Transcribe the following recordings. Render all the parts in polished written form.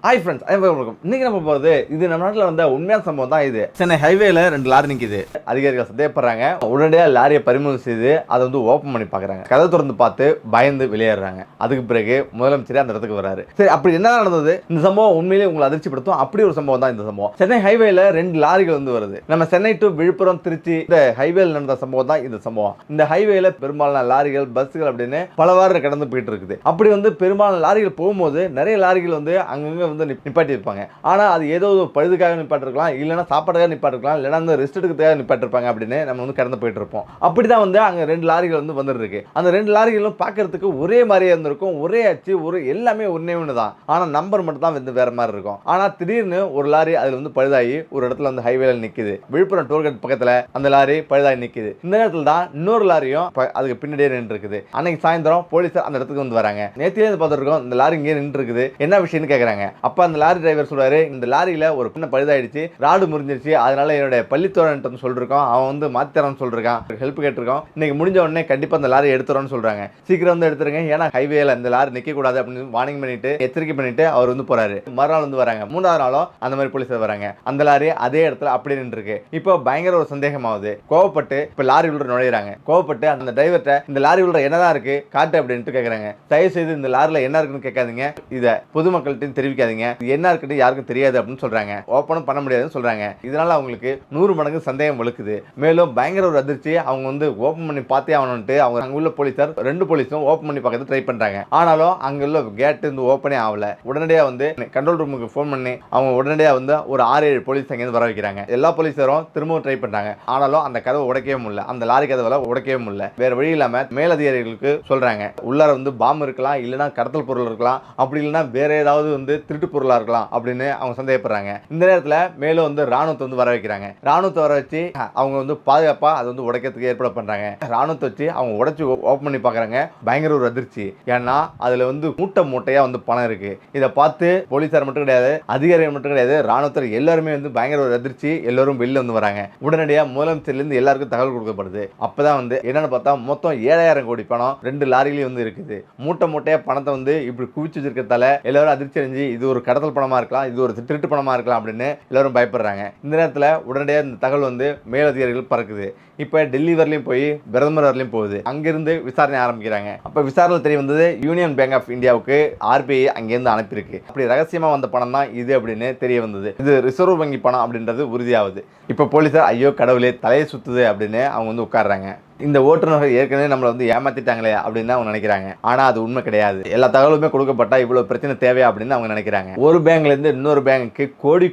Hi friends, வணக்கம். இன்னைக்கு நம்ம போகிறது இது நம்ம நாட்டில் வந்த உண்மையான சம்பவம் தான். இது சென்னை ஹைவேல 2 லாரி நிற்கிது. அதிகாரிகள் சந்தேகப்படுறாங்க. உடனடியாக லாரியை பறிமுதல் செய்து அதை வந்து ஓப்பன் பண்ணி பார்க்குறாங்க. கதை திறந்து பார்த்து பயந்து வெளியேறாங்க. அதுக்கு பிறகு முதலமைச்சர் அந்த இடத்துக்கு வராரு. சரி, அப்படி என்ன நடந்தது? இந்த சம்பவம் உண்மையிலேயே உங்களை அதிர்ச்சிப்படுத்தும். அப்படி ஒரு சம்பவம் தான் இந்த சம்பவம். சென்னை ஹைவேல 2 லாரிகள் வந்து வருது. நம்ம சென்னை டு விழுப்புரம், திருச்சி இந்த ஹைவேல நடந்த சம்பவம் தான் இந்த சம்பவம். இந்த ஹைவேல பெரும்பாலான லாரிகள், பஸ்ஸுகள் அப்படின்னு பலவாறு கடந்து போயிட்டு இருக்குது. அப்படி வந்து பெரும்பாலான லாரிகள் போகும்போது நிறைய லாரிகள் வந்து அங்கங்க வந்து நிப்பாட்டி இருப்பாங்க. ஆனா அது ஏதோ ஒரு பழுதுக்காக நிப்பாட்டிருக்கலாம், இல்லைன்னா சாப்பாடுக்காக நிப்பாட்டிருக்கலாம், இல்லைன்னா அந்த ரெஸ்ட் எடுக்கிறதுக்காக நிப்பாட்டிருப்பாங்க அப்படின்னு நம்ம வந்து கடந்து போயிட்டு இருப்போம். அப்படிதான் வந்து அங்க 2 லாரிகள் வந்து வந்துருக்கு. அந்த 2 லாரிகளும் பார்க்கறதுக்கு ஒரே மாதிரியே இருந்திருக்கும். ஒரே அச்சு, ஒரு எல்லாமே ஒன்னே ஒன்று தான். ஆனா நம்பர் மட்டும் தான் வந்து வேற மாதிரி இருக்கும். ஆனா திடீர்னு ஒரு லாரி அதுல வந்து பழுதாகி ஒரு இடத்துல வந்து ஹைவேல நிக்குது. விழுப்புரம் டோல்கேட் பக்கத்துல அந்த லாரி பழுதாகி நிக்குது. இந்த நேரத்துல தான் இன்னொரு லாரியும் அதுக்கு பின்னாடியே நின்று இருக்குது. அன்னைக்கு சாயந்தரம் போலீசார் அந்த இடத்துக்கு வந்து வராங்க. நேத்திலே பார்த்துருக்கோம், இந்த லாரி இங்கே நின்று இருக்குது, என்ன விஷயம்னு கேட்கறாங்க. அப்ப அந்த லாரி டிரைவர் சொல்றாரு, இந்த லாரியில ஒரு பின்ன பழுதாயிடுச்சு, ராடு முறிஞ்சிருச்சு, அதனால என்னுடைய பள்ளித்தோழன் சொல்லிருக்கோம், அவன் வந்து மாத்திரன்னு சொல்றான், ஹெல்ப் கேட்டிருக்கோம், இன்னைக்கு முடிஞ்ச உடனே கண்டிப்பா அந்த லாரி எடுத்துறோம்னு சொல்றாங்க. சீக்கிரம் வந்து எடுத்துருங்க, ஏன்னா ஹைவேல இந்த லாரி நிக்க கூடாது அப்படின்னு வார்னிங் பண்ணிட்டு எச்சரிக்கை பண்ணிட்டு அவர் வந்து போறாரு. மறுநாள் வந்து வராங்க. 3வது நாளும் அந்த மாதிரி போலீஸ் வராங்க. அந்த லாரி அதே இடத்துல அப்படியே நின்று இருக்கு. இப்போ பயங்கர ஒரு சந்தேகமாகுது. கோவப்பட்டு இப்ப லாரி உள்ள நுழையிறாங்க. கோவப்பட்டு அந்த டிரைவர்ட்ட இந்த லாரி உள்ள என்னதான் இருக்கு காட்டு அப்படின்ட்டு கேட்கறாங்க. தயவு செய்து இந்த லாரில என்ன இருக்குன்னு கேட்காதீங்க, இத பொதுமக்கள்கிட்ட தெரிவிக்காதீங்க, என்ன இருக்குன்னு யாருக்கும் தெரியாது அப்படின்னு சொல்றாங்க. ஓப்பனும் பண்ண முடியாதுன்னு சொல்றாங்க. இதனால அவங்களுக்கு 100 மடங்கு சந்தேகம் வலுக்குது. மேலும் பயங்கர ஒரு அதிர்ச்சி. அவங்க வந்து ஓப்பன் பண்ணி பார்த்தே ஆகணும்ட்டு அவங்க அங்க உள்ள போலீசார் 2 போலீஸும் ஓப்பன் பண்ணி பார்க்கறது ட்ரை பண்றாங்க. ஆனாலும் அங்க உள்ள கேட் வந்து ஓப்பனே ஆகல. உடனடியா வந்து கண்ட்ரோல் ரூமுக்கு ஃபோன் பண்ணி அவங்க உடனடியா வந்து ஒரு 6-7 போலீஸ் அங்க வர வைக்கிறாங்க. எல்லா போலீஸாரும் திரும்பவும் ட்ரை பண்றாங்க. ஆனாலும் அந்த கதவை உடைக்கவே முடியல. அந்த லாரி கதவை உடைக்கவே முடியல. வேற வழி இல்லாம மேலதிகாரிகளுக்கு சொல்றாங்க, உள்ளார வந்து பாம்பு இருக்கலாம், இல்லைன்னா கடத்தல் பொருள் இருக்கலாம், அப்படி இல்லைன்னா வேற ஏதாவது வந்து திருட்டு பொருளா இருக்கலாம் அப்படின்னு அவங்க சந்தேகப்படுறாங்க. இந்த நேரத்துல மேலும் வந்து ராணுவத்தை வந்து வர வைக்கிறாங்க. ராணுவத்தை வர வச்சு அவங்க வந்து பாதுகாப்பா அதை வந்து உடைக்கிறதுக்கு ஏற்பாடு பண்றாங்க. ராணுவத்தை வச்சு அவங்க உடைச்சு ஓப்பன் பண்ணி பாக்குறாங்க. பயங்கர ஒரு அதிர்ச்சி. ஏன்னா அதுல வந்து மூட்டையா வந்து பணம் இருக்கு. இதை பார்த்து போலீசார் மட்டும் கிடையாது, அதிகாரிகள் மட்டும் கிடையாது, ராணுவத்தில் எல்லாருமே வந்து பயங்கர ஒரு அதிர்ச்சி. எல்லாரும் வெளில வந்து வராங்க. உடனடியா முதலமைச்சர்ல இருந்து எல்லாருக்கும் தகவல் கொடுக்கப்படுது. அப்பதான் வந்து என்னன்னு பார்த்தா மொத்தம் 7000 கோடி பணம் 2 லாரியிலையும் வந்து இருக்குது. மூட்டையா பணத்தை வந்து இப்படி குவிச்சு வச்சிருக்கிறதால எல்லாரும் அதிர்ச்சி அடைஞ்சு இது ஒரு கடத்தல் பணமா இருக்கலாம், இது ஒரு திருட்டு பணமா இருக்கலாம் அப்படின்னு எல்லாரும் பயப்படுறாங்க. இந்த நேரத்தில் உடனடியாக இந்த தகவல் வந்து மேலதிகாரிகள் பறக்குது. இப்போ டெல்லி வரலையும் போய் பிரதமர் வரலையும் போகுது. அங்கிருந்து விசாரணை ஆரம்பிக்கிறாங்க. அப்போ விசாரணை தெரிய வந்தது, யூனியன் பேங்க் ஆஃப் இந்தியாவுக்கு RBI அங்கேருந்து அனுப்பியிருக்கு. அப்படி ரகசியமாக வந்த பணம் தான் இது அப்படின்னு தெரிய வந்தது. இது ரிசர்வ் வங்கி பணம் அப்படின்றது உறுதியாகுது. இப்போ போலீஸார் ஐயோ கடவுளே தலையை சுத்துது அப்படின்னு அவங்க வந்து உட்காடுறாங்க. இந்த ஓட்டுநர்கள் ஏற்கனவே நம்மளை வந்து ஏமாத்திட்டாங்களே அப்படின்னு அவங்க நினைக்கிறாங்க. ஆனா அது உண்மை கிடையாது. எல்லா தகவலுமே கொடுக்கப்பட்டா இவ்வளவு பிரச்சனை தேவையா அப்படின்னு அவங்க நினைக்கிறாங்க. ஒரு பேங்க்ல இருந்து இன்னொரு பேங்க்கு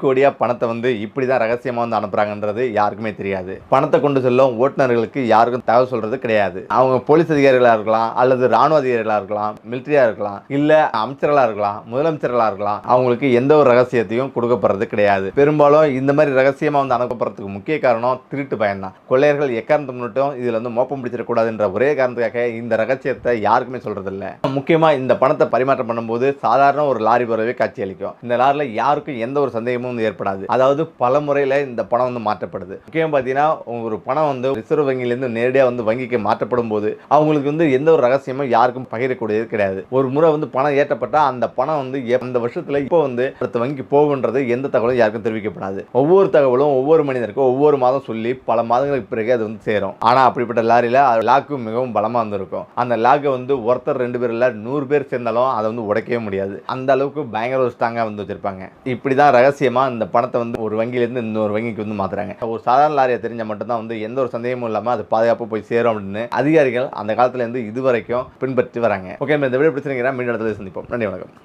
கோடியா பணத்தை வந்து இப்படிதான் ரகசியமா வந்து அனுப்புறாங்கன்றது யாருக்குமே தெரியாது. பணத்தை கொண்டு செல்லும் ஓட்டுநர்களுக்கு யாருக்கும் தகவல் சொல்றது கிடையாது. அவங்க போலீஸ் அதிகாரிகளா இருக்கலாம், அல்லது ராணுவ அதிகாரிகளா இருக்கலாம், மிலிட்டரியா இருக்கலாம், இல்ல அமைச்சர்களா இருக்கலாம், முதலமைச்சர்களா இருக்கலாம், அவங்களுக்கு எந்த ஒரு ரகசியத்தையும் கொடுக்கப்படுறது கிடையாது. பெரும்பாலும் இந்த மாதிரி ரகசியமா வந்து அனுப்பப்படுறதுக்கு முக்கிய காரணம் திருட்டு பயம் தான். கொள்ளையர்கள் எக்காரணத்தை முன்னிட்டும் இதுல வந்து மோப்பம் பிடிச்சிடக்கூடாதுன்ற ஒரே காரணத்துக்காக இந்த ரகசியத்தை யாருக்குமே சொல்றது இல்லை. முக்கியமா இந்த பணத்தை பரிமாற்றம் பண்ணும்போது சாதாரண ஒரு லாரி போலவே காட்சி அளிக்கும். இந்த லாரில யாருக்கும் எந்த ஒரு சந்தேகமும் ஏற்படாது. அதாவது பல முறையில் இந்த பணம் வந்து மாற்றப்படுது. முக்கியம் பார்த்தீங்கன்னா ஒரு பணம் வந்து ரிசர்வ் வங்கியிலிருந்து நேரடியாக வந்து வங்கிக்கு மாற்றப்படும் போது அவங்களுக்கு வந்து எந்த ஒரு ரகசியமும் யாருக்கும் பகிரக்கூடியது கிடையாது. ஒரு முறை வந்து பணம் ஏற்றப்பட்டா அந்த பணம் வந்து அந்த வருஷத்துல இப்போ வந்து அடுத்த வங்கிக்கு போகுன்றது எந்த தகவலும் யாருக்கும் தெரிவிக்கப்படாது. ஒவ்வொரு தகவலும் ஒவ்வொரு மனிதருக்கும் ஒவ்வொரு மாதம் சொல்லி பல மாதங்களுக்கு பிறகு அது வந்து சேரும். ஆனா அப்படிப்பட்ட லாரியில லாக்கு மிகவும் பலமா இருந்திருக்கும். அந்த லாக்கை வந்து ஒருத்தர் 2 பேர் இல்ல 100 பேர் சேர்ந்தாலும் அதை வந்து உடைக்கவே முடியாது. அந்த அளவுக்கு பயங்கர ஒரு ஸ்ட்ராங்கா வந்து வச்சிருப்பாங்க. இப்படிதான் ரகசியமா இந்த பணத்தை வந்து ஒரு வங்கியிலிருந்து இன்னொரு வங்கிக்கு வந்து மாத்துறாங்க. ஒரு சாதாரண லாரியை தெரிஞ்ச மட்டும்தான் வந்து எந்த ஒரு சந்தேகமும் இல்லாம அது பாதுகாப்பு போய் சேரும் அப்படின்னு அதிகாரிகள் அந்த காலத்துல இருந்து இதுவரைக்கும் பின்பற்றி வராங்க. ஓகே, இந்த வீடியோ பிடிச்சிருக்கீங்க, மீண்டும் இடத்துல சந்திப்போம். நன்றி, வணக்கம்.